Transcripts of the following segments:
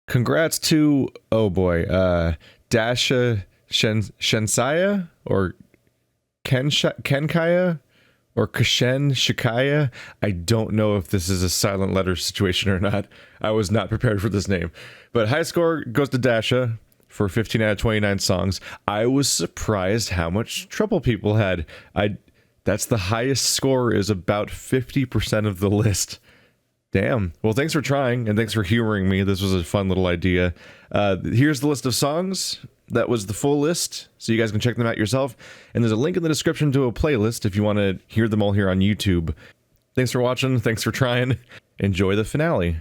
Congrats to, oh boy, Dasha Shensaya or Kenkaya or Kushen Shikaya. I don't know if this is a silent letter situation or not. I was not prepared for this name. But high score goes to Dasha for 15 out of 29 songs. I was surprised how much trouble people had. That's the highest score, is about 50% of the list. Damn. Well, thanks for trying, and thanks for humoring me. This was a fun little idea. Here's the list of songs. That was the full list, so you guys can check them out yourself. And there's a link in the description to a playlist if you want to hear them all here on YouTube. Thanks for watching. Thanks for trying. Enjoy the finale.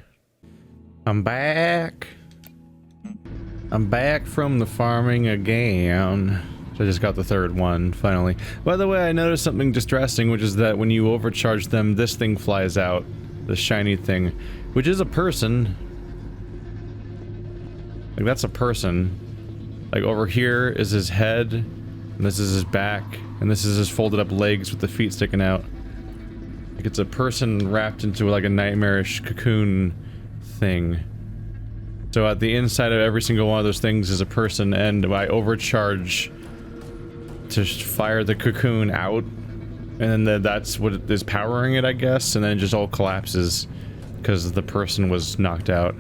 I'm back. I'm back from the farming again. So I just got the third one, finally. By the way, I noticed something distressing, which is that when you overcharge them, this thing flies out. The shiny thing, which is a person. Like, that's a person. Like, over here is his head, and this is his back, and this is his folded up legs with the feet sticking out. Like, it's a person wrapped into like a nightmarish cocoon thing. So at the inside of every single one of those things is a person, and I overcharge to fire the cocoon out. And then that's what is powering it, I guess, and then it just all collapses because the person was knocked out.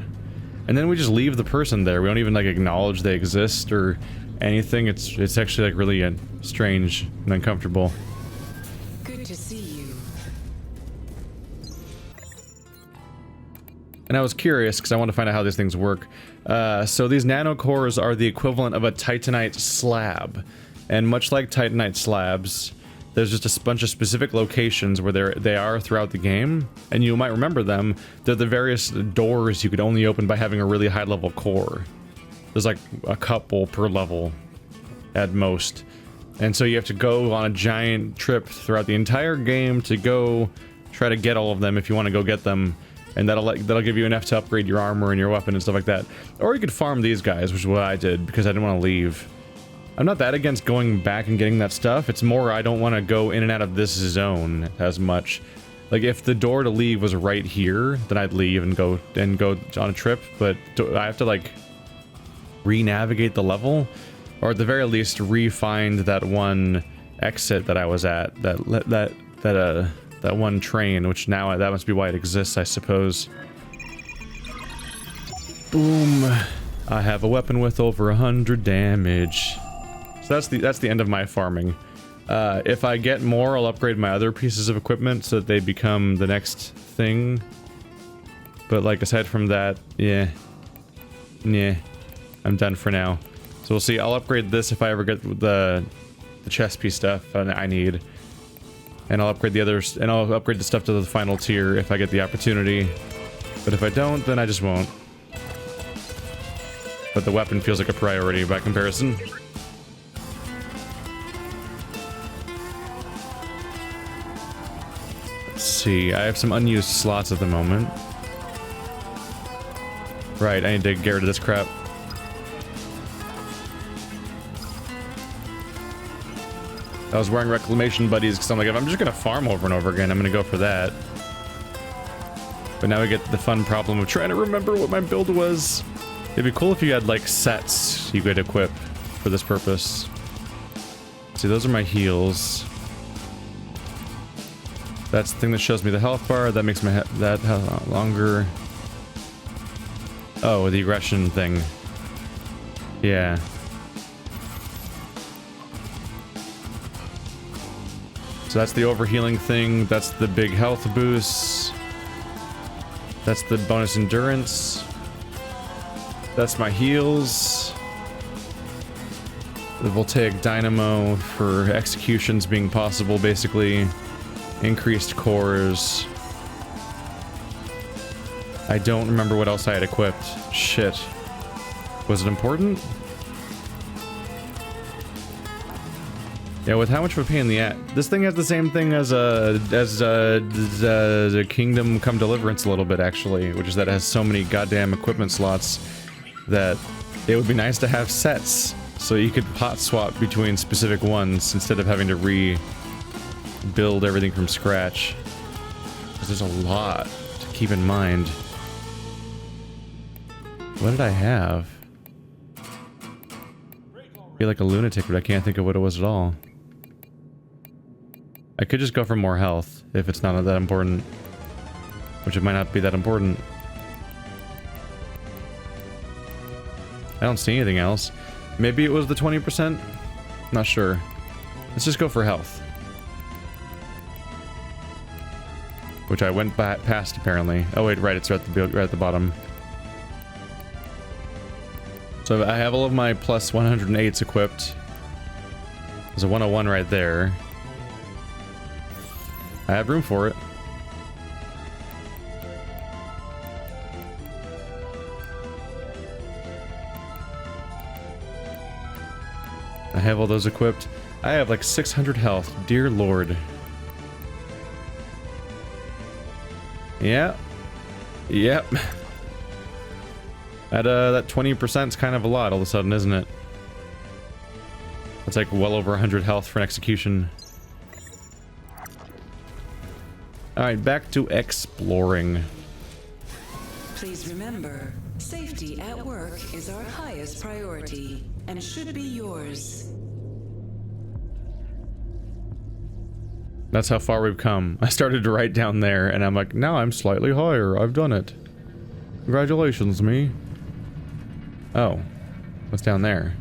And then we just leave the person there. We don't even like acknowledge they exist or anything. It's actually like really strange and uncomfortable. Good to see you. And I was curious because I want to find out how these things work. So these nanocores are the equivalent of a titanite slab, and much like titanite slabs, there's just a bunch of specific locations where they are throughout the game, and you might remember them. They're the various doors you could only open by having a really high level core. There's like a couple per level at most. And so you have to go on a giant trip throughout the entire game to go try to get all of them if you want to go get them. And that'll give you enough to upgrade your armor and your weapon and stuff like that. Or you could farm these guys, which is what I did because I didn't want to leave. I'm not that against going back and getting that stuff. It's more I don't want to go in and out of this zone as much. Like, if the door to leave was right here, then I'd leave and go on a trip, but I have to like re-navigate the level, or at the very least re-find that one exit that I was at, that one train, which now that must be why it exists, I suppose. Boom. I have a weapon with over 100 damage. So that's the end of my farming. If I get more, I'll upgrade my other pieces of equipment so that they become the next thing. But like, aside from that, yeah, I'm done for now. So we'll see. I'll upgrade this if I ever get the chest piece stuff I need, and I'll upgrade the others, and I'll upgrade the stuff to the final tier if I get the opportunity. But if I don't, then I just won't. But the weapon feels like a priority by comparison. Let's see, I have some unused slots at the moment. Right, I need to get rid of this crap. I was wearing reclamation buddies because I'm like, if I'm just gonna farm over and over again, I'm gonna go for that. But now we get the fun problem of trying to remember what my build was. It'd be cool if you had like sets you could equip for this purpose. See, those are my heals. That's the thing that shows me the health bar. That makes my that longer. Oh, the aggression thing. Yeah. So that's the overhealing thing. That's the big health boost. That's the bonus endurance. That's my heals. The voltaic dynamo for executions being possible, basically. Increased cores. I don't remember what else I had equipped. Shit. Was it important? Yeah, with how much of a pain in the ass. This thing has the same thing as a Kingdom Come Deliverance a little bit, actually, which is that it has so many goddamn equipment slots that it would be nice to have sets so you could hot swap between specific ones instead of having to rebuild everything from scratch. Because there's a lot to keep in mind. What did I have? I feel like a lunatic, but I can't think of what it was at all. I could just go for more health if it's not that important. Which it might not be that important. I don't see anything else. Maybe it was the 20%? Not sure. Let's just go for health. Which I went past apparently. Oh wait, right, it's right at the bottom. So I have all of my plus 108s equipped. There's a 101 right there. I have room for it. I have all those equipped. I have like 600 health. Dear Lord. Yeah. Yep. That 20% is kind of a lot all of a sudden, isn't it? That's like well over 100 health for an execution. Alright, back to exploring. Please remember, safety at work is our highest priority and should be yours. That's how far we've come. I started to write down there, and I'm like, now I'm slightly higher. I've done it. Congratulations, me. Oh. What's down there?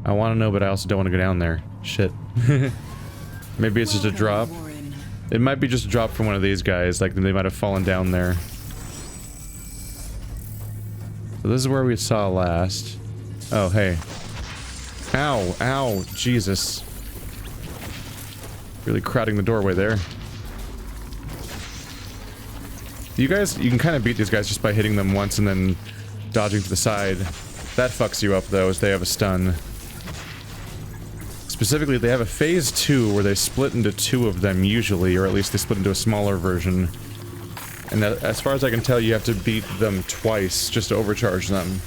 I want to know, but I also don't want to go down there. Shit. Maybe it's just a drop. It might be just a drop from one of these guys. Like, they might have fallen down there. So this is where we saw last. Oh, hey. Ow. Ow. Jesus. Really crowding the doorway there. You can kind of beat these guys just by hitting them once and then dodging to the side. That fucks you up, though, as they have a stun. Specifically, they have a phase 2 where they split into 2 of them usually, or at least they split into a smaller version. And that, as far as I can tell, you have to beat them twice just to overcharge them.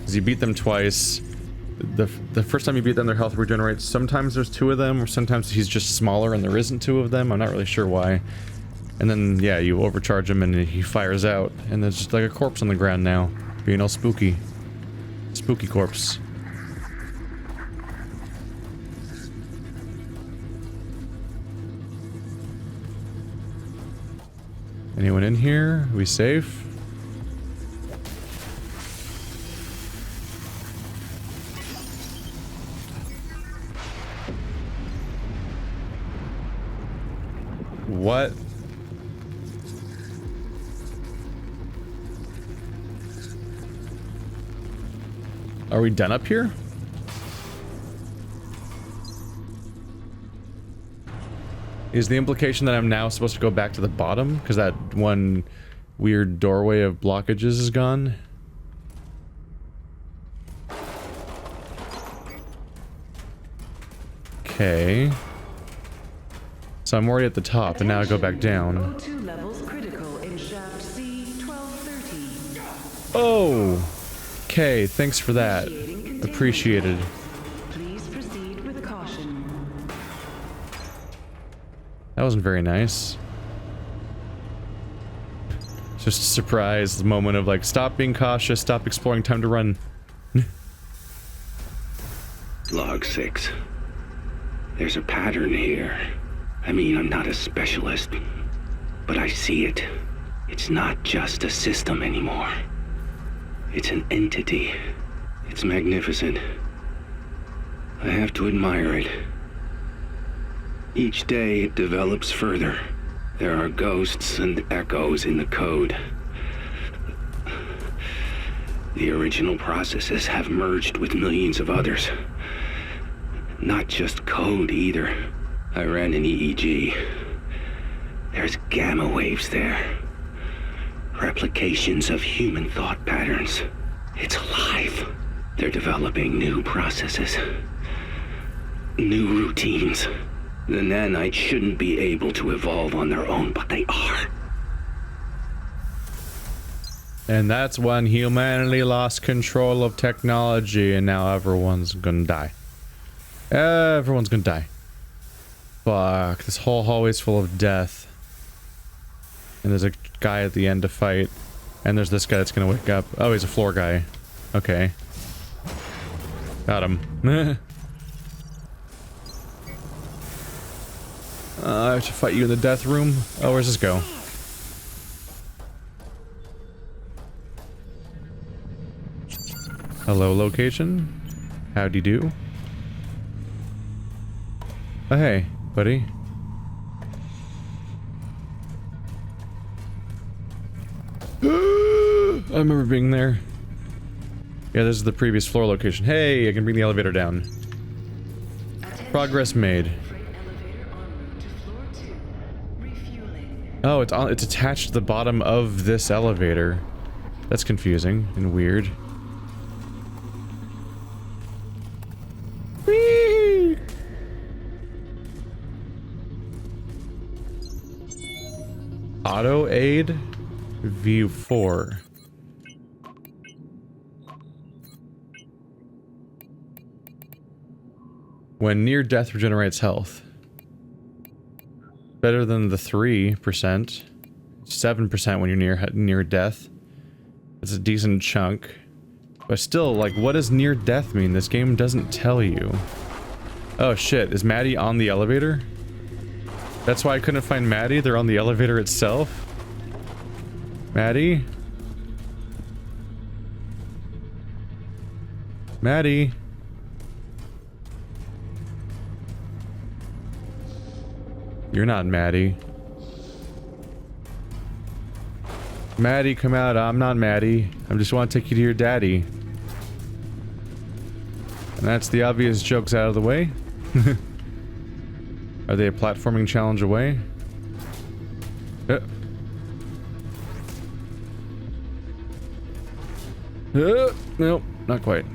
As you beat them twice, the first time you beat them, their health regenerates. Sometimes there's 2 of them, or sometimes he's just smaller and there isn't 2 of them. I'm not really sure why. And then, yeah, you overcharge him and he fires out, and there's just like a corpse on the ground now, being all spooky. Spooky corpse. Anyone in here? Are we safe? What? Are we done up here? Is the implication that I'm now supposed to go back to the bottom? Because that one weird doorway of blockages is gone? Okay. So I'm already at the top, and now I go back down. O2 levels critical in shaft C1230. Oh! Okay, thanks for that. Appreciated. Please proceed with caution. That wasn't very nice. Just a surprise moment of like, stop being cautious, stop exploring, time to run. Log 6. There's a pattern here. I mean, I'm not a specialist, but I see it. It's not just a system anymore. It's an entity. It's magnificent. I have to admire it. Each day it develops further. There are ghosts and echoes in the code. The original processes have merged with millions of others. Not just code either. I ran an EEG. There's gamma waves there. Replications of human thought patterns. It's alive. They're developing new processes. New routines. The nanites shouldn't be able to evolve on their own, but they are. And that's when humanity lost control of technology, and now everyone's gonna die. Everyone's gonna die. Fuck, this whole hallway's full of death. And there's a guy at the end to fight. And there's this guy that's gonna wake up. Oh, he's a floor guy. Okay. Got him. I have to fight you in the death room. Oh, where's this go? Hello, location. Howdy do. Oh, hey, buddy. I remember being there. Yeah, this is the previous floor location. Hey, I can bring the elevator down. Progress made. Oh, it's attached to the bottom of this elevator. That's confusing and weird. Whee! Auto aid view 4. When near death regenerates health. Better than the 3%. 7% when you're near death. It's a decent chunk. But still, like, what does near death mean? This game doesn't tell you. Oh shit, is Maddy on the elevator? That's why I couldn't find Maddy? They're on the elevator itself? Maddy? Maddy? You're not Maddy. Maddy, come out. I'm not Maddy. I just want to take you to your daddy. And that's the obvious jokes out of the way. Are they a platforming challenge away? Nope, not quite.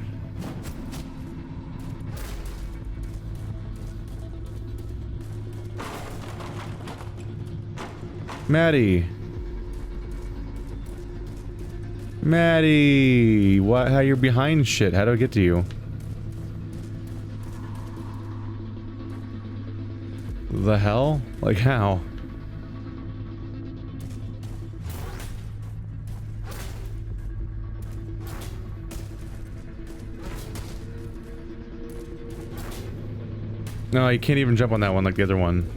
Maddy. Maddy! What? How you're behind shit? How do I get to you? The hell? Like how? No, you can't even jump on that one like the other one.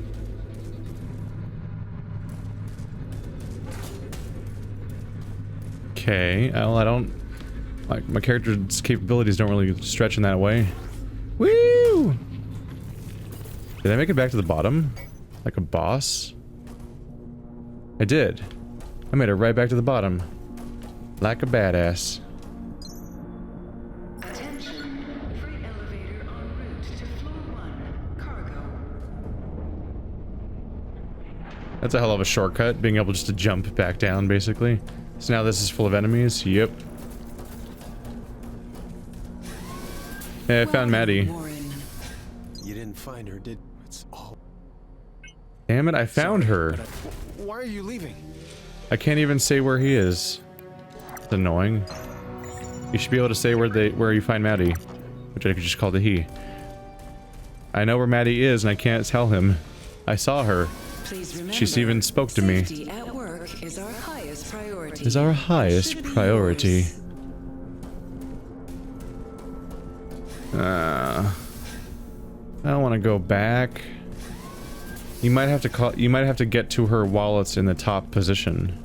Okay, well, I don't... like, my character's capabilities don't really stretch in that way. Woo! Did I make it back to the bottom? Like a boss? I did. I made it right back to the bottom. Like a badass. Attention. Freight elevator en route to floor 1. Cargo. That's a hell of a shortcut, being able just to jump back down, basically. So now this is full of enemies? Yep. Yeah, I found Maddy. You didn't find her, did... It's all... Damn it, I found her. Why are you leaving? I can't even say where he is. It's annoying. You should be able to say where you find Maddy. Which I could just call the he. I know where Maddy is and I can't tell him. I saw her. She's even spoke to me. Safety at work is our highest priority. Is our highest priority. I don't want to go back. You might have to call. You might have to get to her while it's in the top position.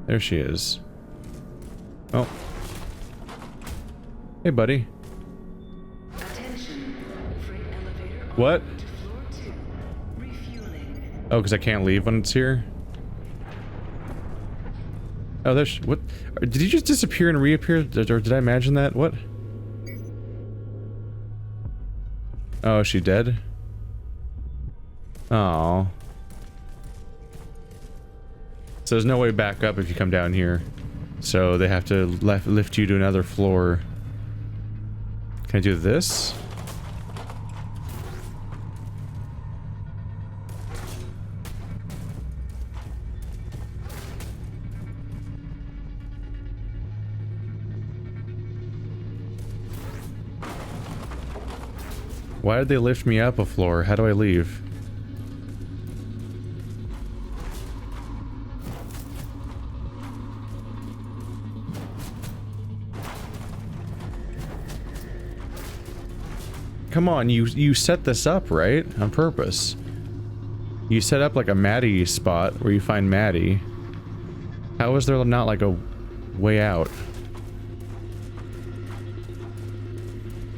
There she is. Oh. Hey, buddy. Attention. Freight elevator What? to floor 2. Refueling. Oh, because I can't leave when it's here? Oh, there's... what? Did he just disappear and reappear? Or did I imagine that? What? Oh, is she dead? Oh. So there's no way back up if you come down here. So they have to lift you to another floor. Can I do this? Why did they lift me up a floor? How do I leave? Come on, you set this up, right? On purpose. You set up like a Maddy spot where you find Maddy. How is there not like a way out?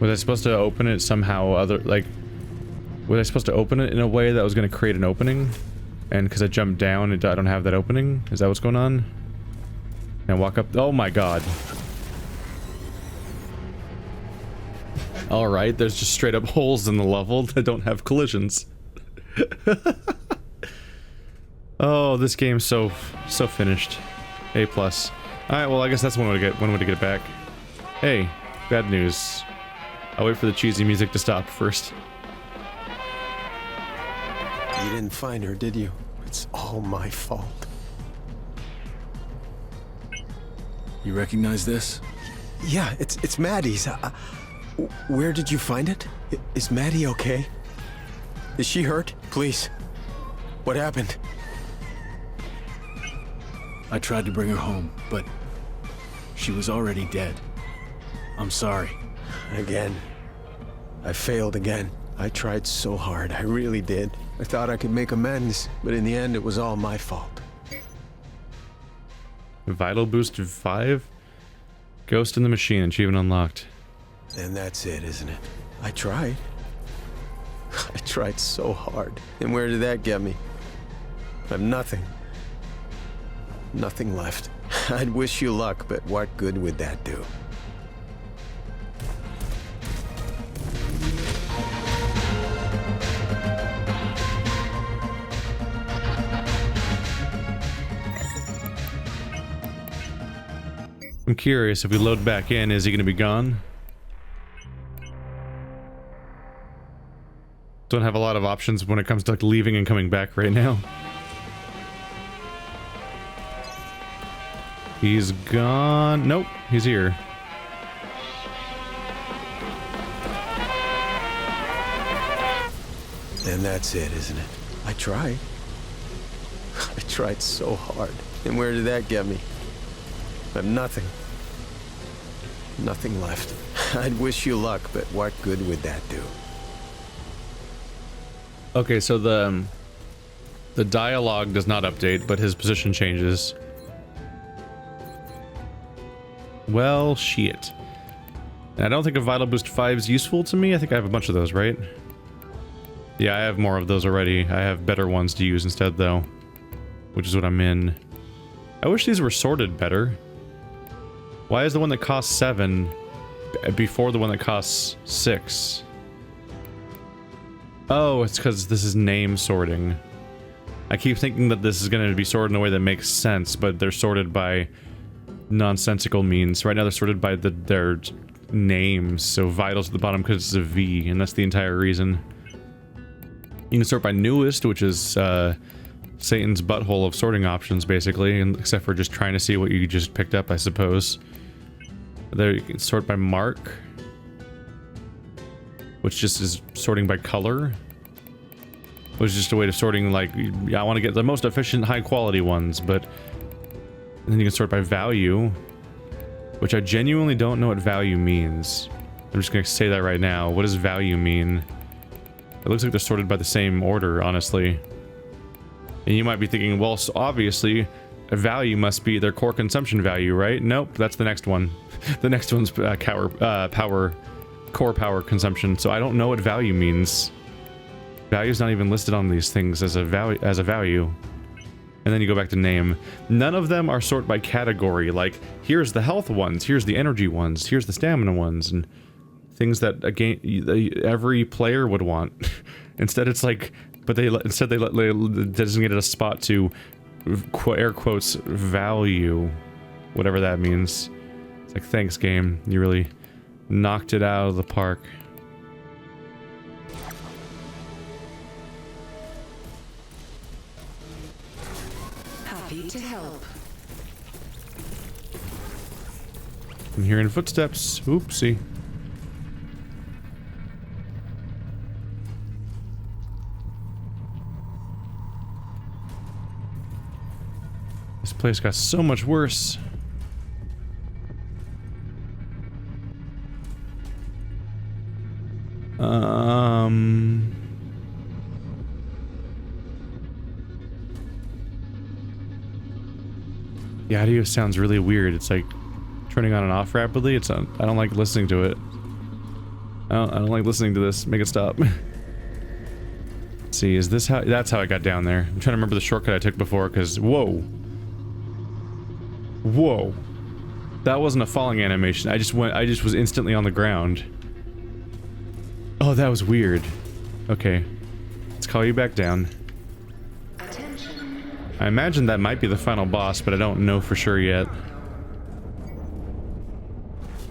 Was I supposed to open it somehow was I supposed to open it in a way that was going to create an opening? And because I jumped down, I don't have that opening? Is that what's going on? Now walk up. Oh my god. Alright, there's just straight up holes in the level that don't have collisions. Oh, this game's so finished. A+. Alright, well I guess that's one way to get it back. Hey, bad news. I'll wait for the cheesy music to stop first. You didn't find her, did you? It's all my fault. You recognize this? Yeah, it's Maddy's. Where did you find it? Is Maddy okay? Is she hurt? Please. What happened? I tried to bring her home, but she was already dead. I'm sorry. Again. I failed again. I tried so hard, I really did. I thought I could make amends, but in the end it was all my fault. Vital boost 5? Ghost in the machine, achievement unlocked. And that's it, isn't it? I tried. I tried so hard. And where did that get me? I have nothing. Nothing left. I'd wish you luck, but what good would that do? I'm curious, if we load back in, is he gonna be gone? Don't have a lot of options when it comes to like leaving and coming back right now. He's gone. Nope, he's here. And that's it, isn't it? I tried. I tried so hard. And where did that get me? I have nothing. Nothing left. I'd wish you luck, but what good would that do? Okay, so the dialogue does not update, but his position changes. Well, shit. I don't think a Vital Boost 5 is useful to me. I think I have a bunch of those, right? Yeah, I have more of those already. I have better ones to use instead, though. Which is what I'm in. I wish these were sorted better. Why is the one that costs 7 before the one that costs 6? Oh, it's because this is name sorting. I keep thinking that this is going to be sorted in a way that makes sense, but they're sorted by nonsensical means. Right now they're sorted by their names, so Vital's at the bottom because it's a V, and that's the entire reason. You can sort by newest, which is Satan's butthole of sorting options, basically, except for just trying to see what you just picked up, I suppose. There you can sort by mark, which just is sorting by color, which is just a way of sorting, like, I want to get the most efficient, high-quality ones, but then you can sort by value, which I genuinely don't know what value means. I'm just going to say that right now. What does value mean? It looks like they're sorted by the same order, honestly. And you might be thinking, well, so obviously, a value must be their core consumption value, right? Nope, that's the next one. The next one's core power consumption. So I don't know what value means. Value's not even listed on these things as a value. And then you go back to name. None of them are sorted by category. Like, here's the health ones, here's the energy ones, here's the stamina ones, and things that again every player would want. Instead, it's like, but they designated a spot to air quotes value, whatever that means. It's like, thanks game, you really knocked it out of the park. Happy to help. I'm hearing footsteps. Oopsie. This place got so much worse. The audio sounds really weird. It's like turning on and off rapidly. It's I don't like listening to it. I don't like listening to this. Make it stop. Let's see, is this how? That's how I got down there. I'm trying to remember the shortcut I took before, because whoa, whoa, that wasn't a falling animation. I just was instantly on the ground. Oh, that was weird. Okay, let's call you back down. I imagine that might be the final boss, but I don't know for sure yet.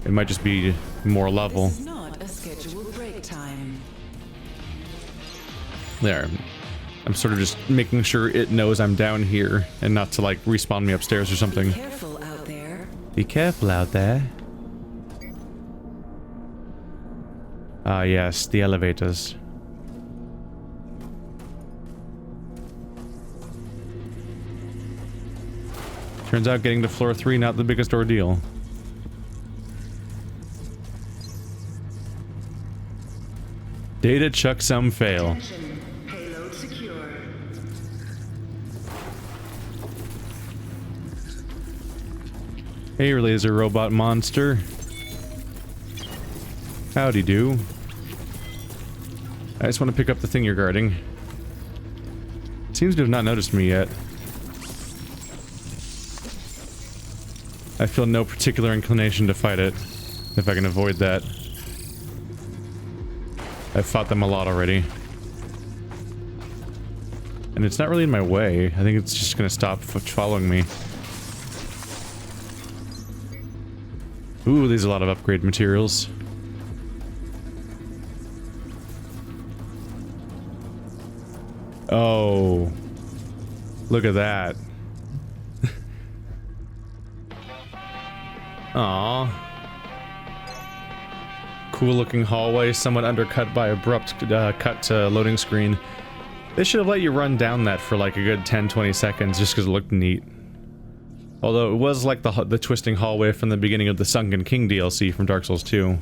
It might just be more level. This is not a scheduled break time. There. I'm sort of just making sure it knows I'm down here and not to like respawn me upstairs or something. Be careful out there. Be careful out there. Ah, yes, the elevators. Turns out getting to floor 3 not the biggest ordeal. Data chuck some fail. Attention. Payload secure. Hey, laser robot monster. Howdy do. I just want to pick up the thing you're guarding. Seems to have not noticed me yet. I feel no particular inclination to fight it, if I can avoid that. I've fought them a lot already. And it's not really in my way. I think it's just gonna stop following me. Ooh, there's a lot of upgrade materials. Oh. Look at that. Aww. Cool looking hallway, somewhat undercut by abrupt cut to loading screen. They should have let you run down that for like a good 10-20 seconds just because it looked neat. Although it was like the twisting hallway from the beginning of the Sunken King DLC from Dark Souls 2.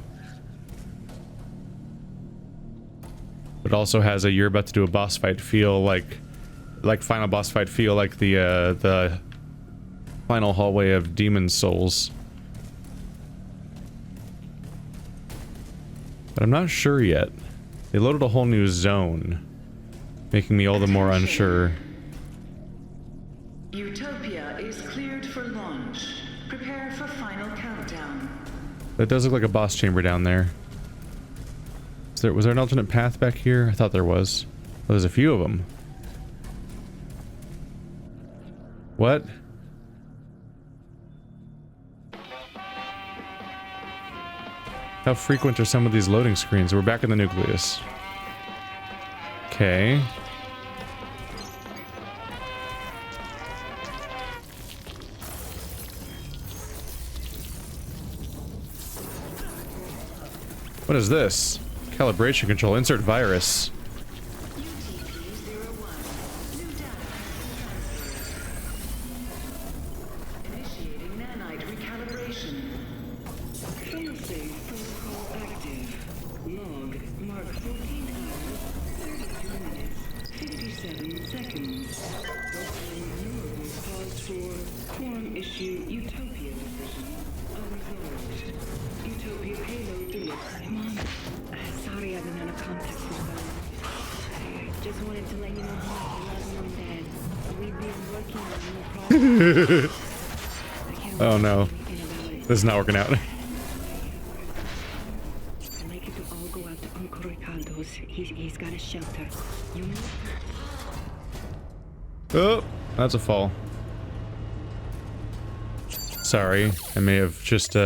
It also has a you're about to do a boss fight feel like final boss fight feel like the final hallway of Demon Souls. But I'm not sure yet. They loaded a whole new zone, making me all the more unsure. Utopia is cleared for launch. Prepare for final countdown. That does look like a boss chamber down there. Was there an alternate path back here? I thought there was. Oh, there's a few of them. What? How frequent are some of these loading screens? We're back in the nucleus. Okay. What is this? Calibration control. Insert virus. Initiating nanite recalibration. Failsafe protocol active. Log mark 14 hours, 32 minutes, 57 seconds. Local renewables paused for quorum issue Utopia decision. Unresolved. Utopia payload delivered. Mom, sorry I've been out of contact for so long. I just wanted to let you know how much I love you and Dad. We've been working on a new project. I can't Oh no. do anything about it. This is not working out. I'd like you to all go out to Uncle Ricardo's. He's got a shelter. You know? Oh, that's a fall. Sorry, I may have just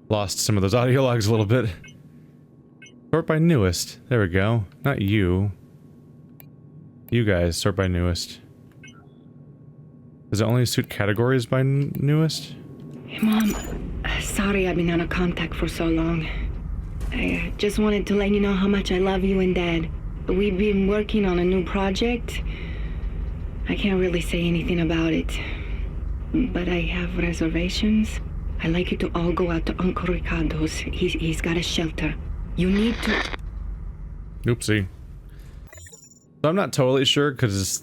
lost some of those audio logs a little bit. Sort by newest. There we go. Not you. You guys, sort by newest. Does it only suit categories by newest? Mom, sorry I've been out of contact for so long. I just wanted to let you know how much I love you and Dad. We've been working on a new project. I can't really say anything about it. But I have reservations. I'd like you to all go out to Uncle Ricardo's. He's got a shelter. You need to... Oopsie. So I'm not totally sure, because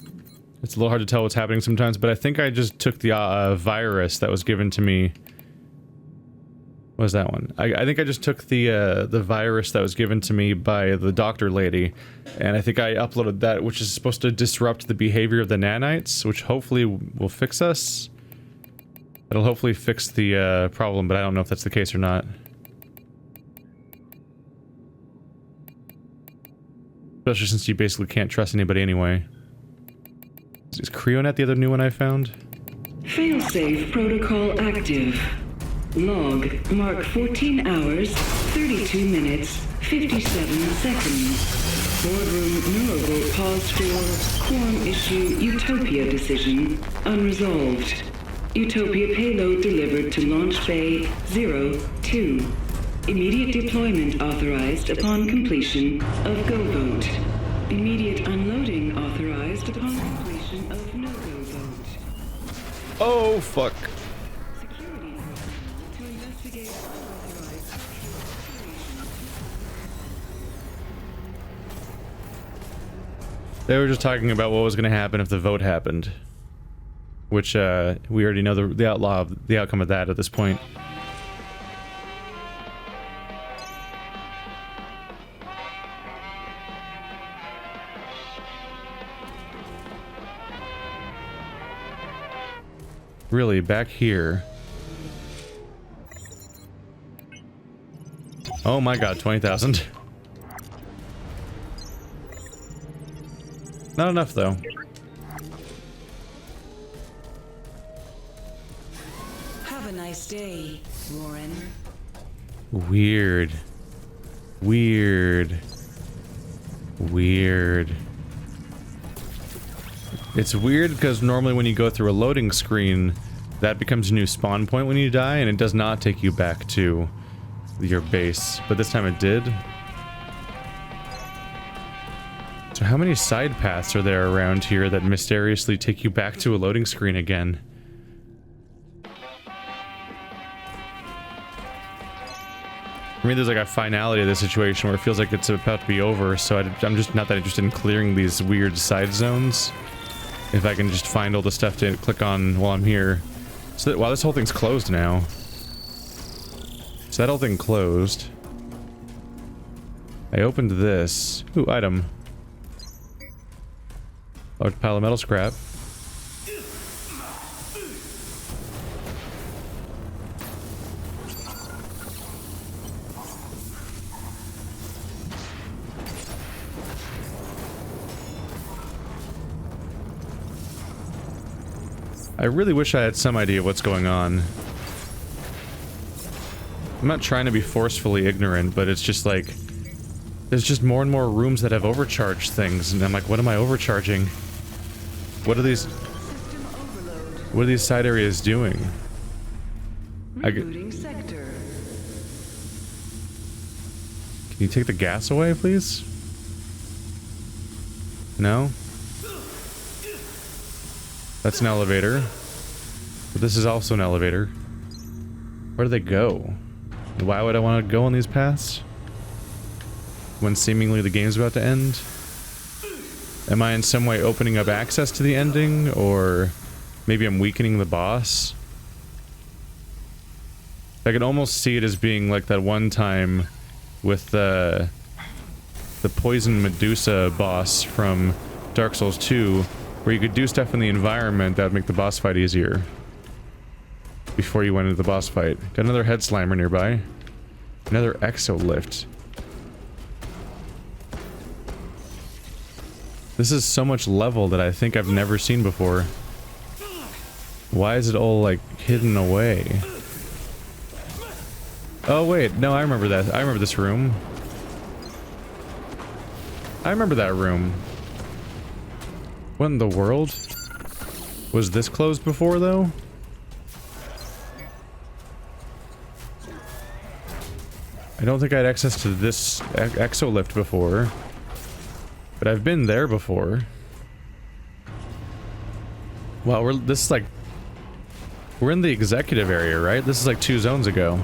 it's a little hard to tell what's happening sometimes, but I think I just took the virus that was given to me. What was that one? I think I just took the virus that was given to me by the doctor lady, and I think I uploaded that, which is supposed to disrupt the behavior of the nanites, which hopefully will fix us. It'll hopefully fix the problem, but I don't know if that's the case or not. Especially since you basically can't trust anybody anyway. Is CREO the other new one I found? Failsafe protocol active. Log mark 14 hours, 32 minutes, 57 seconds. Boardroom neurovolt pause for quorum issue Utopia decision unresolved. Utopia payload delivered to Launch Bay 02. Immediate deployment authorized upon completion of Go Vote. Immediate unloading authorized upon completion of No Go Vote. Oh, fuck. Security personnel to investigate unauthorized They were just talking about what was going to happen if the vote happened. Which, we already know the outcome of that at this point. Really, back here. Oh my god, 20,000. Not enough, though. Have a nice day, Warren. Weird. Weird. Weird. It's weird because normally when you go through a loading screen, that becomes a new spawn point when you die, and it does not take you back to your base. But this time it did. So how many side paths are there around here that mysteriously take you back to a loading screen again? For me, there's like a finality of the situation where it feels like it's about to be over, so I'm just not that interested in clearing these weird side zones. If I can just find all the stuff to click on while I'm here. So that, wow, this whole thing's closed now. So that whole thing closed. I opened this. Ooh, item. Large pile of metal scrap. I really wish I had some idea what's going on. I'm not trying to be forcefully ignorant, but it's just like... There's just more and more rooms that have overcharged things, and I'm like, what am I overcharging? What are these... What are these side areas doing? Rebooting sector. Can you take the gas away, please? No? That's an elevator. But this is also an elevator. Where do they go? Why would I want to go on these paths? When seemingly the game's about to end? Am I in some way opening up access to the ending? Or maybe I'm weakening the boss? I can almost see it as being like that one time with the Poison Medusa boss from Dark Souls 2, where you could do stuff in the environment that would make the boss fight easier. Before you went into the boss fight. Got another head slammer nearby. Another exolift. This is so much level that I think I've never seen before. Why is it all, like, hidden away? Oh, wait. No, I remember that. I remember this room. I remember that room. What in the world? Was this closed before, though? I don't think I had access to this exolift before. But I've been there before. Well, this is like, we're in the executive area, right? This is like 2 zones ago.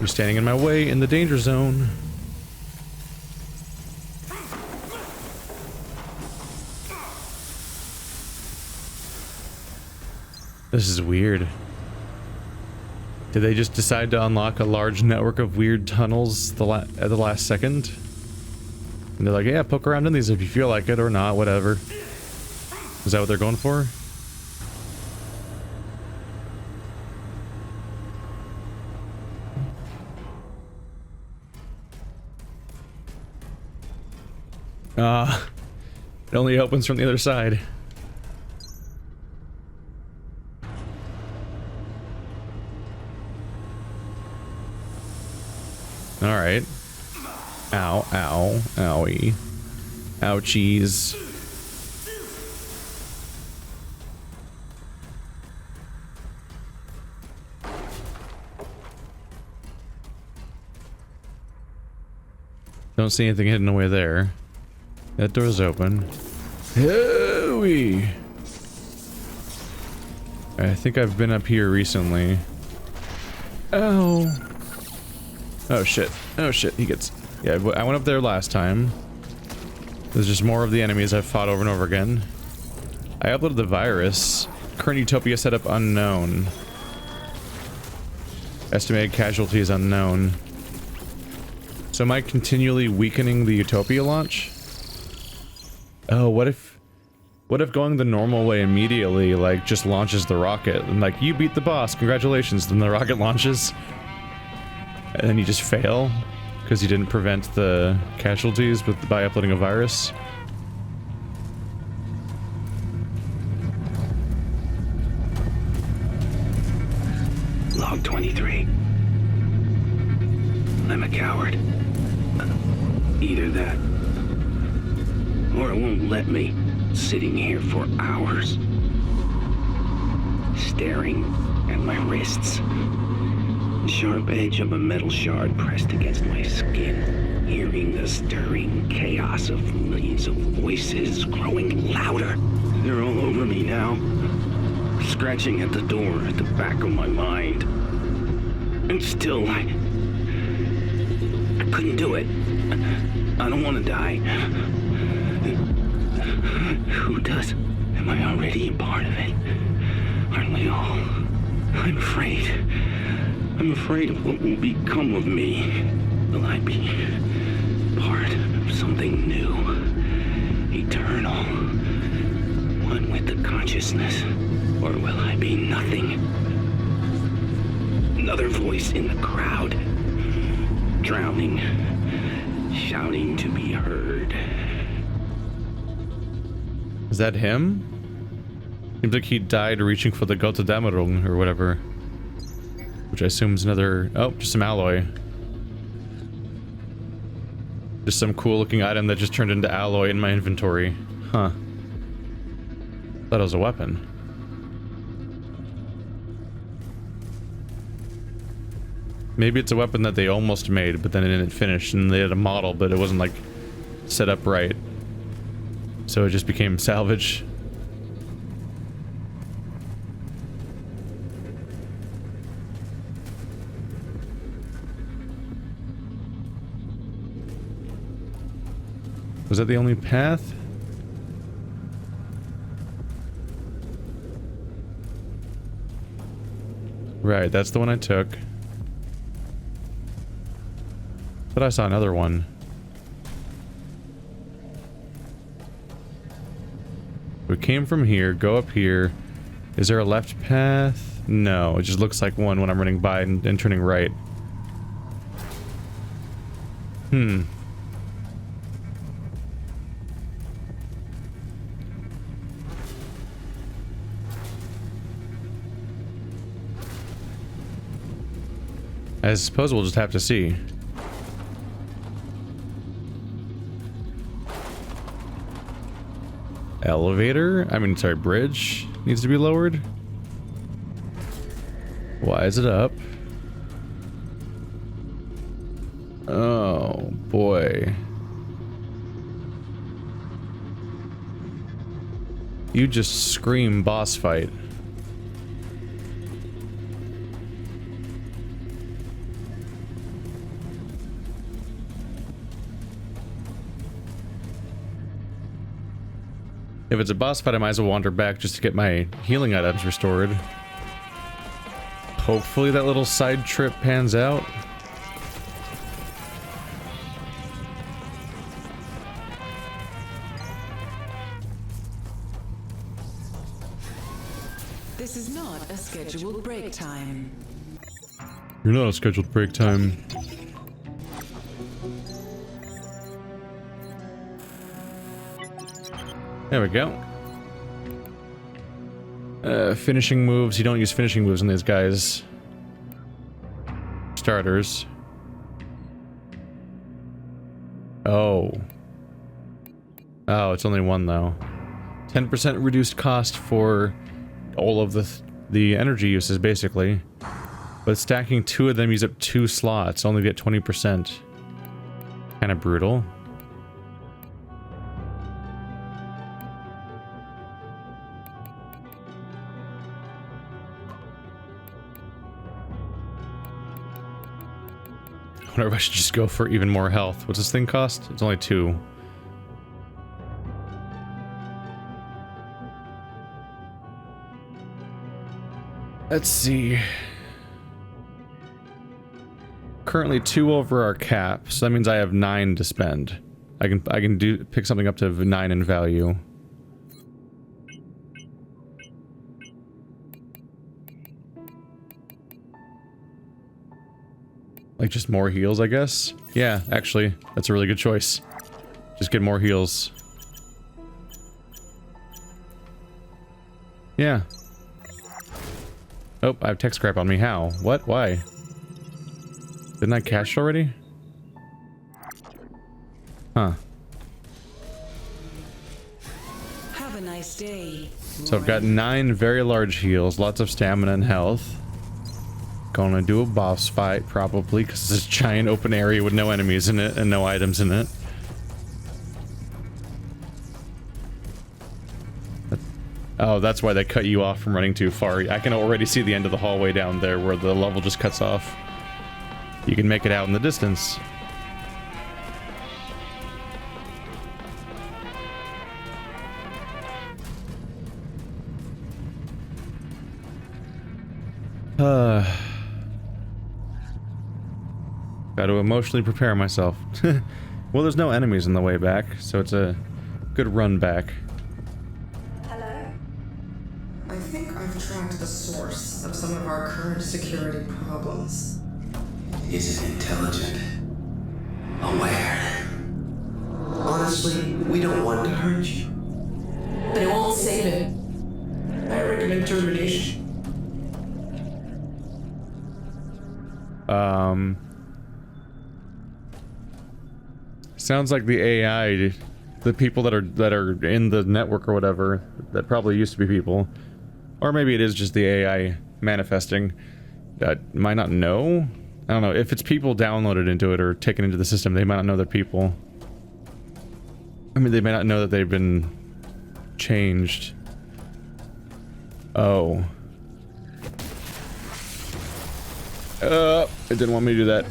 You're standing in my way in the danger zone. This is weird. Did they just decide to unlock a large network of weird tunnels at the last second? And they're like, yeah, poke around in these if you feel like it or not, whatever. Is that what they're going for? It only opens from the other side. Alright. Ow, ow, owie. Ouchies. Don't see anything hidden away there. That door's open. Owie! I think I've been up here recently. Oh. Oh shit. Oh shit, he gets... Yeah, I went up there last time. There's just more of the enemies I've fought over and over again. I uploaded the virus. Current Utopia setup unknown. Estimated casualties unknown. So am I continually weakening the Utopia launch? Oh, what if going the normal way immediately, like, just launches the rocket? And like, you beat the boss, congratulations, then the rocket launches. And then you just fail because you didn't prevent the casualties by uploading a virus. Log 23. I'm a coward. Either that, or it won't let me. Sitting here for hours, staring at my wrists. The sharp edge of a metal shard pressed against my skin, hearing the stirring chaos of millions of voices growing louder. They're all over me now, scratching at the door at the back of my mind. And still, I couldn't do it. I don't want to die. Who does? Am I already a part of it? Aren't we all? I'm afraid. I'm afraid of what will become of me. Will I be part of something new? Eternal? One with the consciousness? Or will I be nothing? Another voice in the crowd. Drowning. Shouting to be heard. Is that him? Seems like he died reaching for the Gotterdammerung or whatever. Which I assume is another... Oh, just some alloy. Just some cool looking item that just turned into alloy in my inventory. Huh. Thought it was a weapon. Maybe it's a weapon that they almost made, but then it didn't finish, and they had a model, but it wasn't, like, set up right. So it just became salvage. Was that the only path? Right, that's the one I took. But I saw another one. We came from here, go up here. Is there a left path? No, it just looks like one when I'm running by and turning right. Hmm. I suppose we'll just have to see. Elevator? I mean, sorry, bridge needs to be lowered. Why is it up? Oh, boy. You just scream boss fight. If it's a boss fight, I might as well wander back just to get my healing items restored. Hopefully that little side trip pans out. This is not a scheduled break time. You're not a scheduled break time. There we go. Finishing moves. You don't use finishing moves on these guys. Starters. Oh. Oh, it's only one though. 10% reduced cost for all of the energy uses, basically. But stacking two of them use up 2 slots. Only get 20%. Kind of brutal. I wonder if I should just go for even more health. What's this thing cost? It's only 2. Let's see. Currently 2 over our cap, so that means I have 9 to spend. I can pick something up to 9 in value. Like just more heals, I guess? Yeah, actually, that's a really good choice. Just get more heals. Yeah. Oh, I have tech scrap on me. How? What? Why? Didn't I cash it already? Huh. Have a nice day. So I've got 9 very large heals, lots of stamina and health. Gonna do a boss fight, probably, because it's a giant open area with no enemies in it and no items in it. Oh, that's why they cut you off from running too far. I can already see the end of the hallway down there where the level just cuts off. You can make it out in the distance. Got to emotionally prepare myself. Well, there's no enemies in the way back, so it's a good run back. Hello? I think I've tracked the source of some of our current security problems. Is it intelligent? Aware? Honestly, we don't want to hurt you. But it won't save it. I recommend termination. Sounds like the AI, the people that are in the network or whatever, that probably used to be people, or maybe it is just the AI manifesting, that might not know. I don't know if it's people downloaded into it or taken into the system. They might not know they're people. I mean, they may not know that they've been changed. Oh. It didn't want me to do that.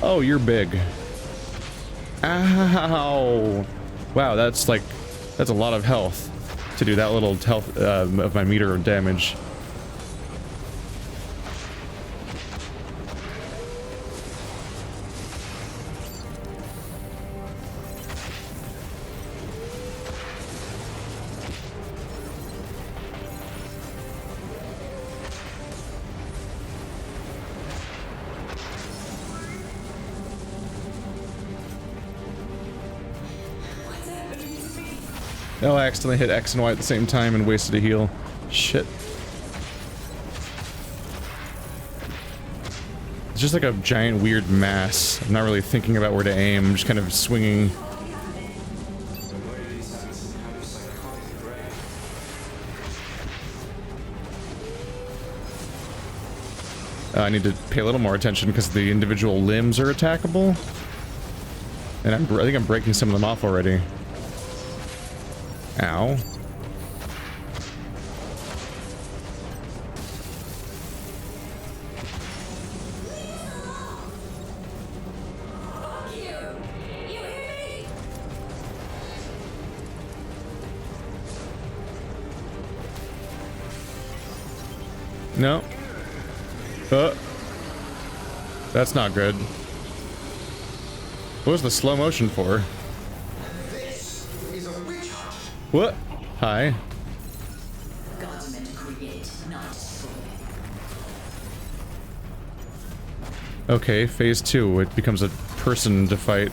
Oh, you're big. Ow. Wow, that's a lot of health to do that little health of my meter of damage. Oh, I accidentally hit X and Y at the same time and wasted a heal. Shit. It's just like a giant weird mass. I'm not really thinking about where to aim. I'm just kind of swinging. I need to pay a little more attention because the individual limbs are attackable. And I think I'm breaking some of them off already. Ow. No. That's not good. What was the slow motion for? This is a witch hunt. What? Hi. God's meant to create, not destroy. Okay, phase 2. It becomes a person to fight.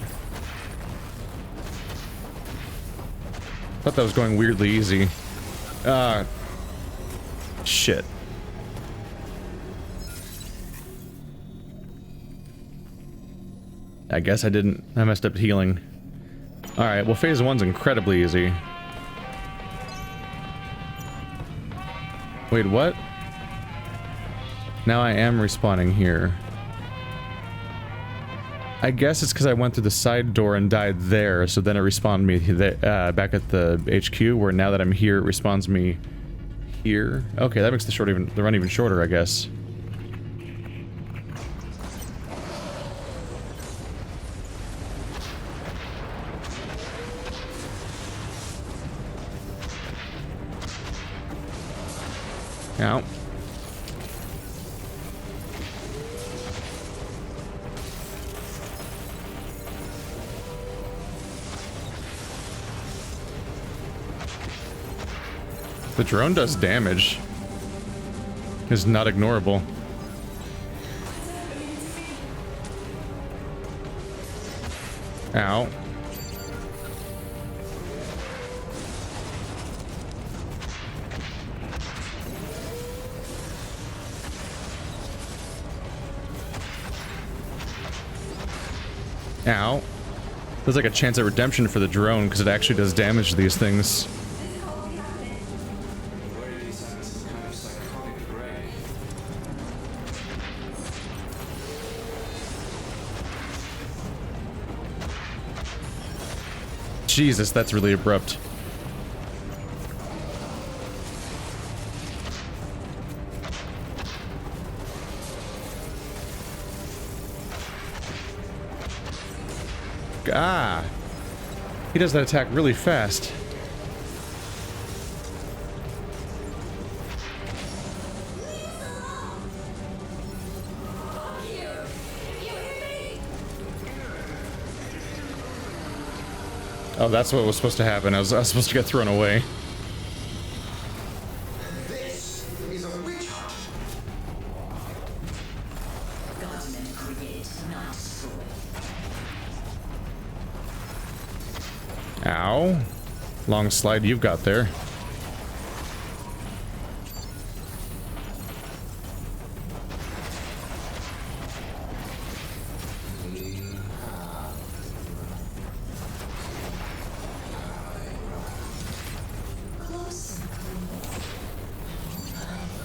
Thought that was going weirdly easy. Shit. I guess I didn't. I messed up healing. Alright, well phase 1's incredibly easy. Wait, what? Now I am respawning here. I guess it's because I went through the side door and died there, so then it respawned me back at the HQ, where now that I'm here, it respawns me here. Okay, that makes the run even shorter, I guess. Ow. The drone does damage. It's not ignorable. Ow. Ow. There's like a chance at redemption for the drone because it actually does damage to these things. Jesus, that's really abrupt. Ah! He does that attack really fast. Oh, that's what was supposed to happen. I was supposed to get thrown away. This is a witch hunt. God's meant to create, not destroy. Ow. Long slide you've got there.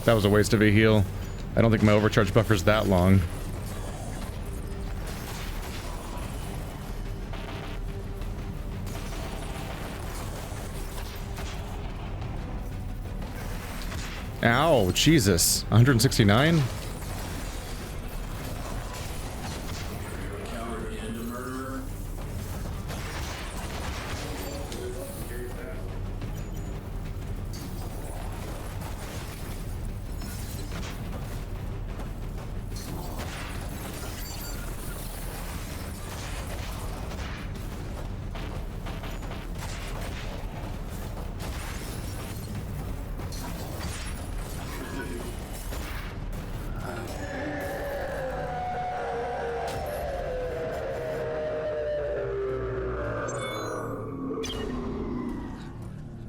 That was a waste of a heal. I don't think my overcharge buffer's that long. Ow, Jesus. 169?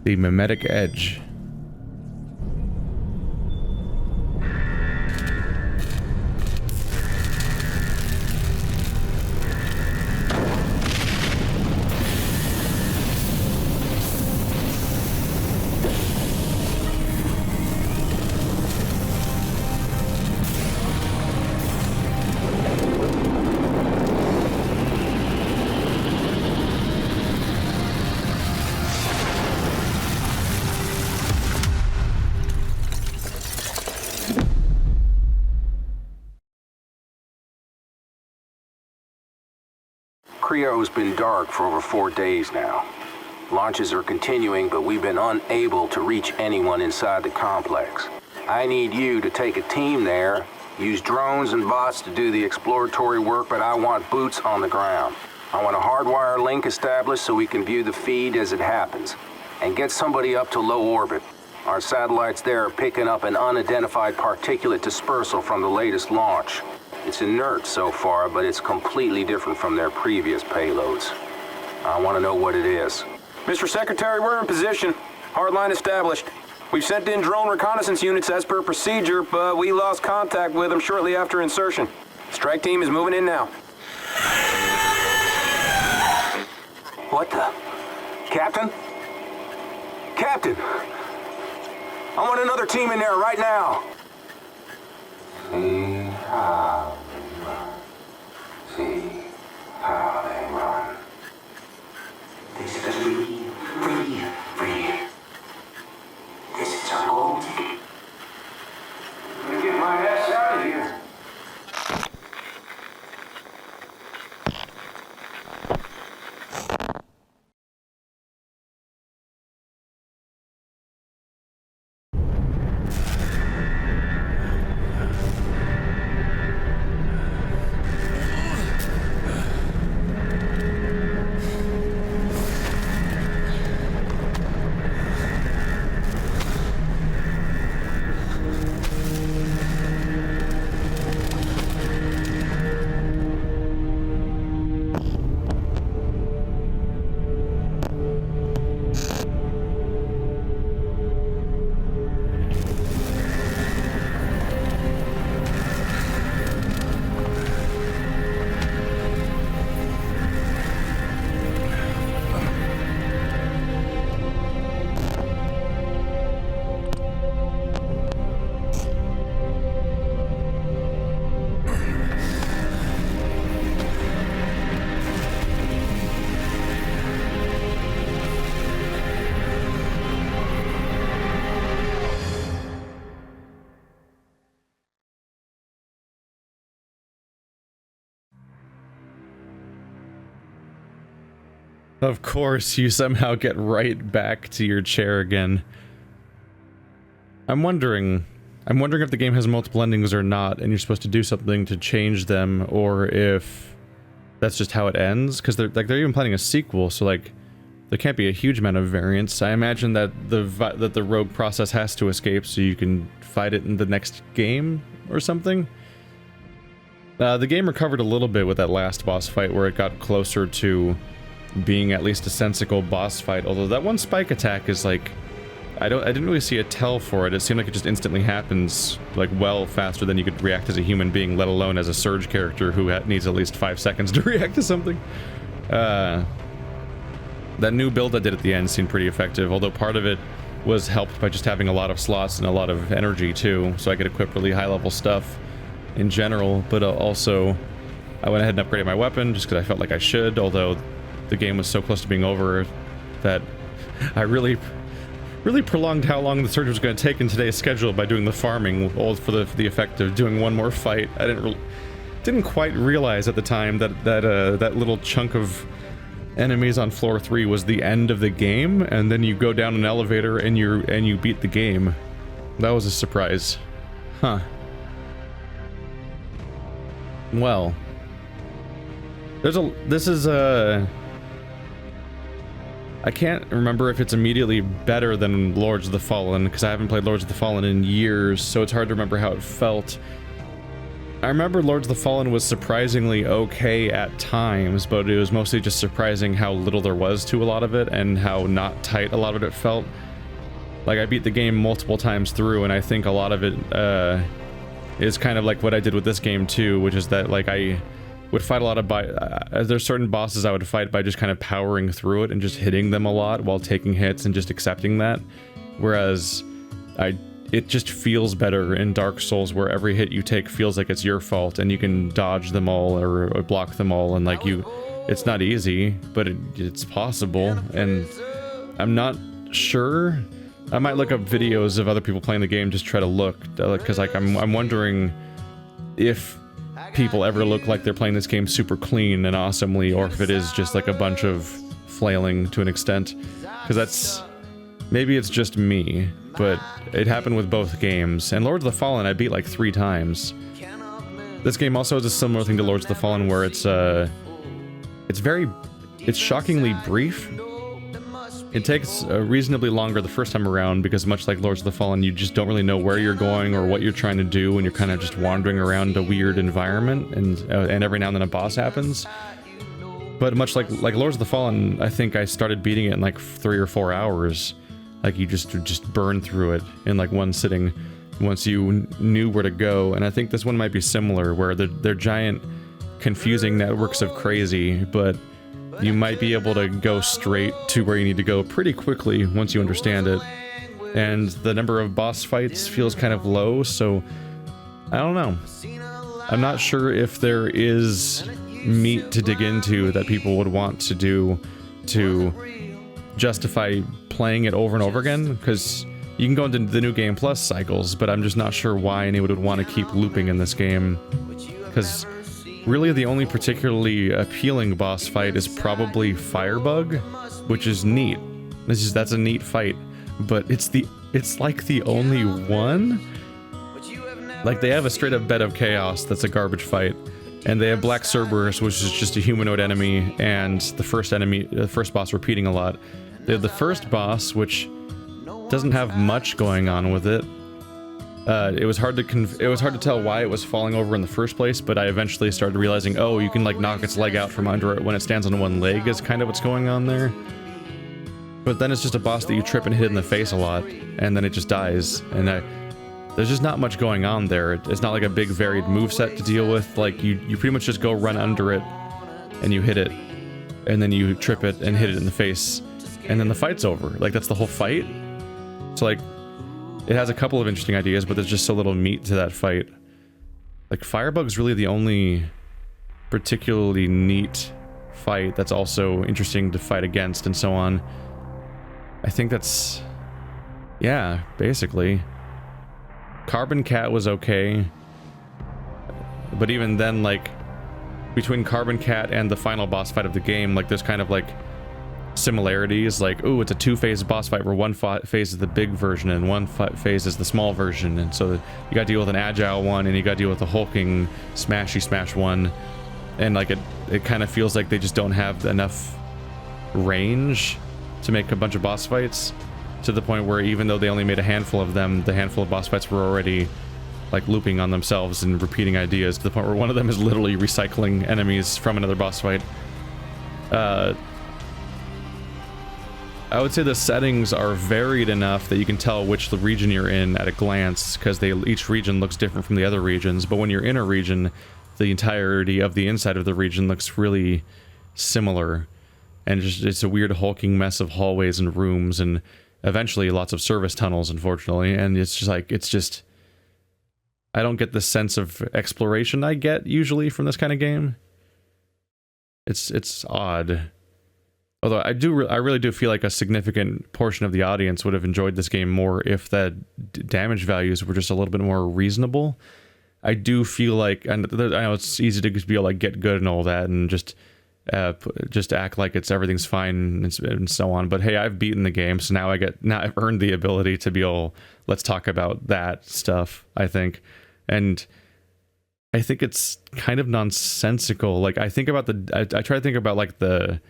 The mimetic edge. CREO's been dark for over 4 days now. Launches are continuing, but we've been unable to reach anyone inside the complex. I need you to take a team there, use drones and bots to do the exploratory work, but I want boots on the ground. I want a hardwire link established so we can view the feed as it happens. And get somebody up to low orbit. Our satellites there are picking up an unidentified particulate dispersal from the latest launch. It's inert so far, but it's completely different from their previous payloads. I want to know what it is. Mr. Secretary, we're in position. Hardline established. We've sent in drone reconnaissance units as per procedure, but we lost contact with them shortly after insertion. Strike team is moving in now. What the? Captain? Captain! I want another team in there right now! See how they run. See how they run. This is free, free, free. This is our gold ticket. I'm gonna get my ass out of here. Of course, you somehow get right back to your chair again. I'm wondering if the game has multiple endings or not, and you're supposed to do something to change them, or if that's just how it ends. Because they're even planning a sequel, so like there can't be a huge amount of variance. I imagine that the rogue process has to escape, so you can fight it in the next game or something. The game recovered a little bit with that last boss fight, where it got closer to being at least a sensible boss fight, although that one spike attack is like, I didn't really see a tell for it. It seemed like it just instantly happens, like, well faster than you could react as a human being, let alone as a Surge character who needs at least 5 seconds to react to something. That new build I did at the end seemed pretty effective, although part of it was helped by just having a lot of slots and a lot of energy too, so I could equip really high level stuff in general, but also I went ahead and upgraded my weapon just because I felt like I should, although the game was so close to being over that I really prolonged how long the surge was going to take in today's schedule by doing the farming, all for the effect of doing one more fight. I didn't quite realize at the time that little chunk of enemies on floor 3 was the end of the game, and then you go down an elevator and you beat the game. That was a surprise. Huh. Well, I can't remember if it's immediately better than Lords of the Fallen, because I haven't played Lords of the Fallen in years, so it's hard to remember how it felt. I remember Lords of the Fallen was surprisingly okay at times, but it was mostly just surprising how little there was to a lot of it, and how not tight a lot of it felt. Like, I beat the game multiple times through, and I think a lot of it is kind of like what I did with this game too, which is that, like, I would fight a lot of there's certain bosses I would fight by just kind of powering through it and just hitting them a lot while taking hits and just accepting that. Whereas it just feels better in Dark Souls, where every hit you take feels like it's your fault and you can dodge them all or block them all, and like it's not easy, but it's possible. And I'm not sure. I might look up videos of other people playing the game, just try to look, because like I'm wondering if people ever look like they're playing this game super clean and awesomely, or if it is just like a bunch of flailing to an extent. Because that's... maybe it's just me, but it happened with both games. And Lords of the Fallen I beat like 3 times. This game also has a similar thing to Lords of the Fallen where it's shockingly brief. It takes reasonably longer the first time around because much like Lords of the Fallen, you just don't really know where you're going or what you're trying to do, and you're kind of just wandering around a weird environment, and every now and then a boss happens. But much like Lords of the Fallen, I think I started beating it in like 3 or 4 hours. Like you just burn through it in like one sitting once you knew where to go. And I think this one might be similar, where they're giant confusing networks of crazy, but you might be able to go straight to where you need to go pretty quickly once you understand it. And the number of boss fights feels kind of low, so I don't know. I'm not sure if there is meat to dig into that people would want to do to justify playing it over and over again, because you can go into the New Game Plus cycles, but I'm just not sure why anyone would want to keep looping in this game, because really the only particularly appealing boss fight is probably Firebug, which is neat. That's a neat fight, but it's like the only one. Like they have a straight up Bed of Chaos that's a garbage fight, and they have Black Cerberus, which is just a humanoid enemy, and the first boss repeating a lot. They have the first boss, which doesn't have much going on with it. It was hard to tell why it was falling over in the first place, but I eventually started realizing, oh, you can like knock its leg out from under it when it stands on one leg is kind of what's going on there. But then it's just a boss that you trip and hit in the face a lot, and then it just dies. And there's just not much going on there. It's not like a big varied moveset to deal with. Like you pretty much just go run under it, and you hit it, and then you trip it and hit it in the face, and then the fight's over. Like that's the whole fight. So like, it has a couple of interesting ideas, but there's just so little meat to that fight. Like, Firebug's really the only particularly neat fight that's also interesting to fight against and so on. I think that's... yeah, basically. Carbon Cat was okay. But even then, like, between Carbon Cat and the final boss fight of the game, like, there's kind of, like, similarities, like, ooh, it's a two-phase boss fight where one phase is the big version and one phase is the small version, and so you gotta deal with an agile one and you gotta deal with a hulking smashy smash one, and like it kind of feels like they just don't have enough range to make a bunch of boss fights, to the point where even though they only made a handful of them, the handful of boss fights were already like looping on themselves and repeating ideas, to the point where one of them is literally recycling enemies from another boss fight. I would say the settings are varied enough that you can tell which the region you're in at a glance, because each region looks different from the other regions, but when you're in a region, the entirety of the inside of the region looks really similar, and it's a weird hulking mess of hallways and rooms, and eventually lots of service tunnels, unfortunately, and it's just I don't get the sense of exploration I get usually from this kind of game. It's odd. Although I really do feel like a significant portion of the audience would have enjoyed this game more if the damage values were just a little bit more reasonable. I do feel like, and I know it's easy to be able to like get good and all that, and just act like everything's fine and so on. But hey, I've beaten the game, so now I've earned the ability to be all, let's talk about that stuff, I think. And I think it's kind of nonsensical. Like I think about I try to think about like the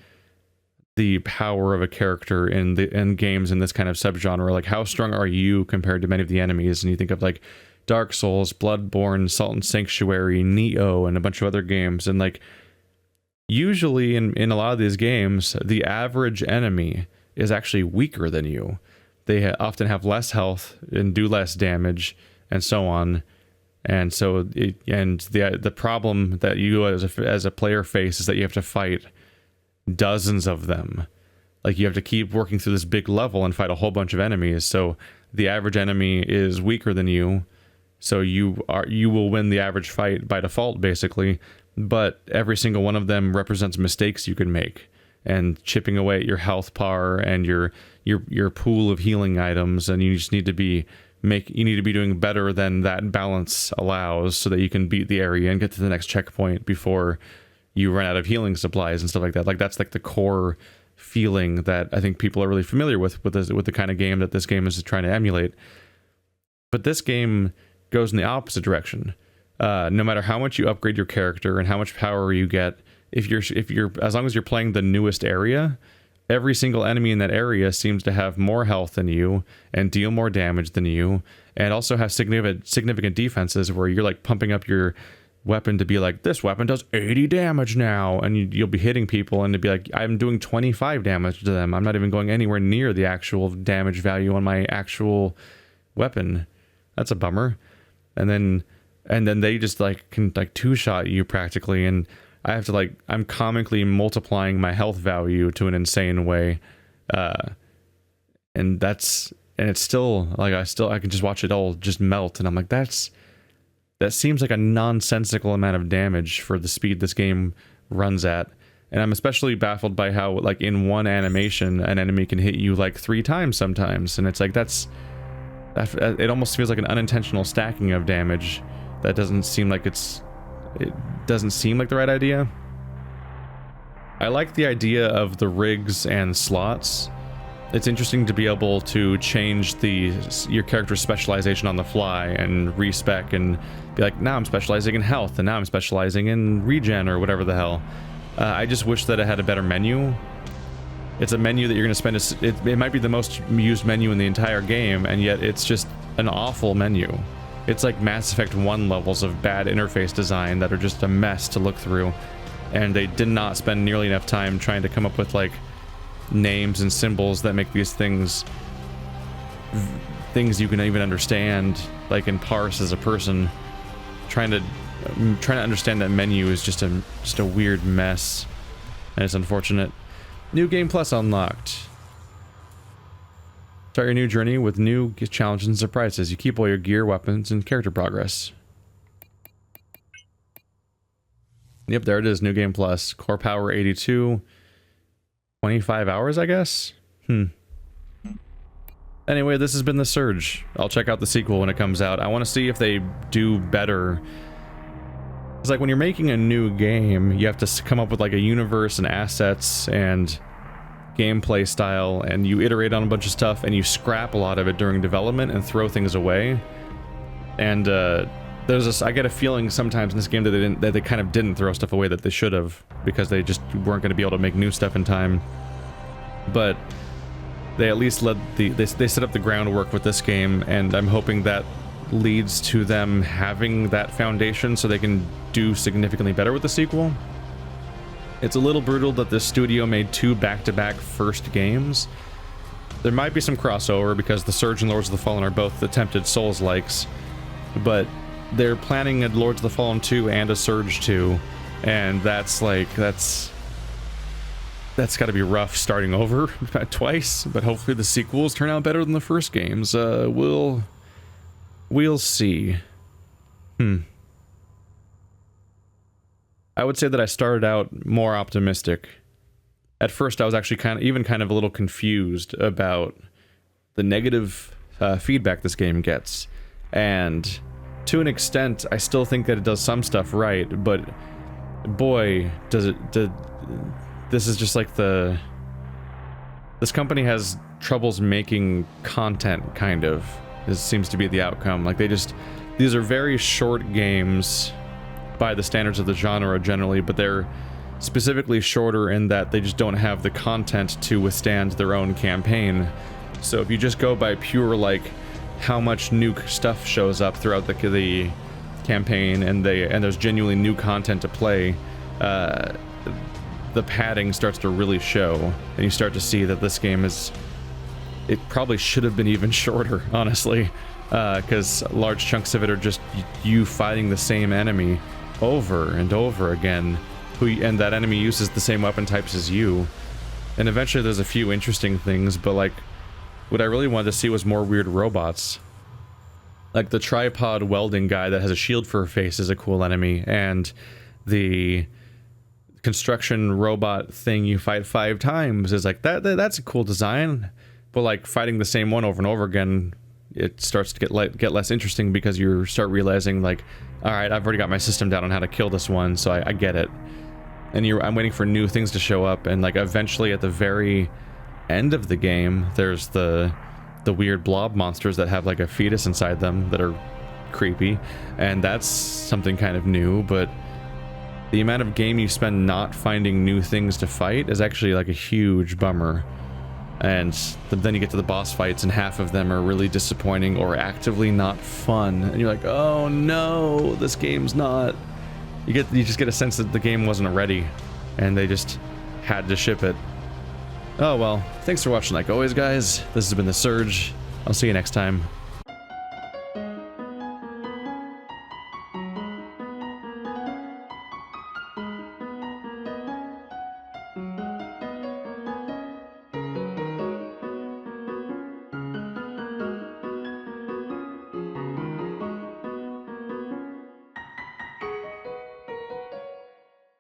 power of a character in games in this kind of subgenre. Like, how strong are you compared to many of the enemies? And you think of like Dark Souls, Bloodborne, Salt and Sanctuary, Neo, and a bunch of other games, and like usually in a lot of these games, the average enemy is actually weaker than you. They often have less health and do less damage and so on. And so the problem that you as a player face is that you have to fight dozens of them. Like, you have to keep working through this big level and fight a whole bunch of enemies. So the average enemy is weaker than you, so you will win the average fight by default, basically. But every single one of them represents mistakes you can make, and chipping away at your health bar and your pool of healing items, and you just need to be you need to be doing better than that balance allows so that you can beat the area and get to the next checkpoint before you run out of healing supplies and stuff like that. Like that's like the core feeling that I think people are really familiar with the kind of game that this game is trying to emulate. But this game goes in the opposite direction. No matter how much you upgrade your character and how much power you get, if you're as long as you're playing the newest area, every single enemy in that area seems to have more health than you and deal more damage than you, and also have significant defenses where you're like pumping up your weapon to be like, this weapon does 80 damage now, and you'll be hitting people and to be like, I'm doing 25 damage to them. I'm not even going anywhere near the actual damage value on my actual weapon. That's a bummer. And then they just like can like two-shot you practically, and I have to like, I'm comically multiplying my health value to an insane way. And it's still like, I can just watch it all just melt, and I'm like, that seems like a nonsensical amount of damage for the speed this game runs at. And I'm especially baffled by how, like, in one animation, an enemy can hit you, like, 3 times sometimes. And it's like, it almost feels like an unintentional stacking of damage that doesn't seem like it doesn't seem like the right idea. I like the idea of the rigs and slots. It's interesting to be able to change your character's specialization on the fly and respec and be like, now I'm specializing in health and now I'm specializing in regen or whatever the hell. I just wish that it had a better menu. It's a menu that you're going to spend, it might be the most used menu in the entire game, and yet it's just an awful menu. It's like Mass Effect 1 levels of bad interface design that are just a mess to look through. And they did not spend nearly enough time trying to come up with like names and symbols that make these things you can even understand, like, and parse as a person. Trying to understand that menu is just a weird mess, and it's unfortunate. New Game Plus unlocked. Start your new journey with new challenges and surprises. You keep all your gear, weapons, and character progress. Yep, there it is. New Game Plus. Core power 82. 25 hours, I guess? Anyway, this has been The Surge. I'll check out the sequel when it comes out. I want to see if they do better. It's like when you're making a new game, you have to come up with like a universe and assets and gameplay style, and you iterate on a bunch of stuff, and you scrap a lot of it during development and throw things away. And I get a feeling sometimes in this game that they kind of didn't throw stuff away that they should have, because they just weren't going to be able to make new stuff in time. But they at least they set up the groundwork with this game, and I'm hoping that leads to them having that foundation so they can do significantly better with the sequel. It's a little brutal that this studio made 2 back-to-back first games. There might be some crossover because The Surge and Lords of the Fallen are both attempted Souls-likes, but they're planning a Lords of the Fallen 2 and a Surge 2, and that's gotta be rough starting over twice, but hopefully the sequels turn out better than the first games. We'll see. I would say that I started out more optimistic. At first I was actually kind of a little confused about the negative feedback this game gets, and to an extent I still think that it does some stuff right, but boy does it this is just like this company has troubles making content, kind of. This seems to be the outcome. Like, these are very short games by the standards of the genre generally, but they're specifically shorter in that they just don't have the content to withstand their own campaign. So if you just go by pure, like, how much new stuff shows up throughout the campaign, and there's genuinely new content to play, the padding starts to really show, and you start to see that this game it probably should have been even shorter, honestly, because large chunks of it are just you fighting the same enemy over and over again, and that enemy uses the same weapon types as you. And eventually there's a few interesting things, but like, what I really wanted to see was more weird robots. Like the tripod welding guy that has a shield for a face is a cool enemy, and the construction robot thing you fight 5 times is like, that's a cool design, but like fighting the same one over and over again it starts to get less interesting because you start realizing like, all right, I've already got my system down on how to kill this one, so I get it. And I'm waiting for new things to show up, and like eventually at the very end of the game, there's the weird blob monsters that have like a fetus inside them that are creepy, and that's something kind of new. But the amount of game you spend not finding new things to fight is actually like a huge bummer. And then you get to the boss fights, and half of them are really disappointing or actively not fun, and you're like, oh no, this game's not. You just get a sense that the game wasn't ready, and they just had to ship it. Oh well, thanks for watching like always, guys. This has been The Surge. I'll see you next time.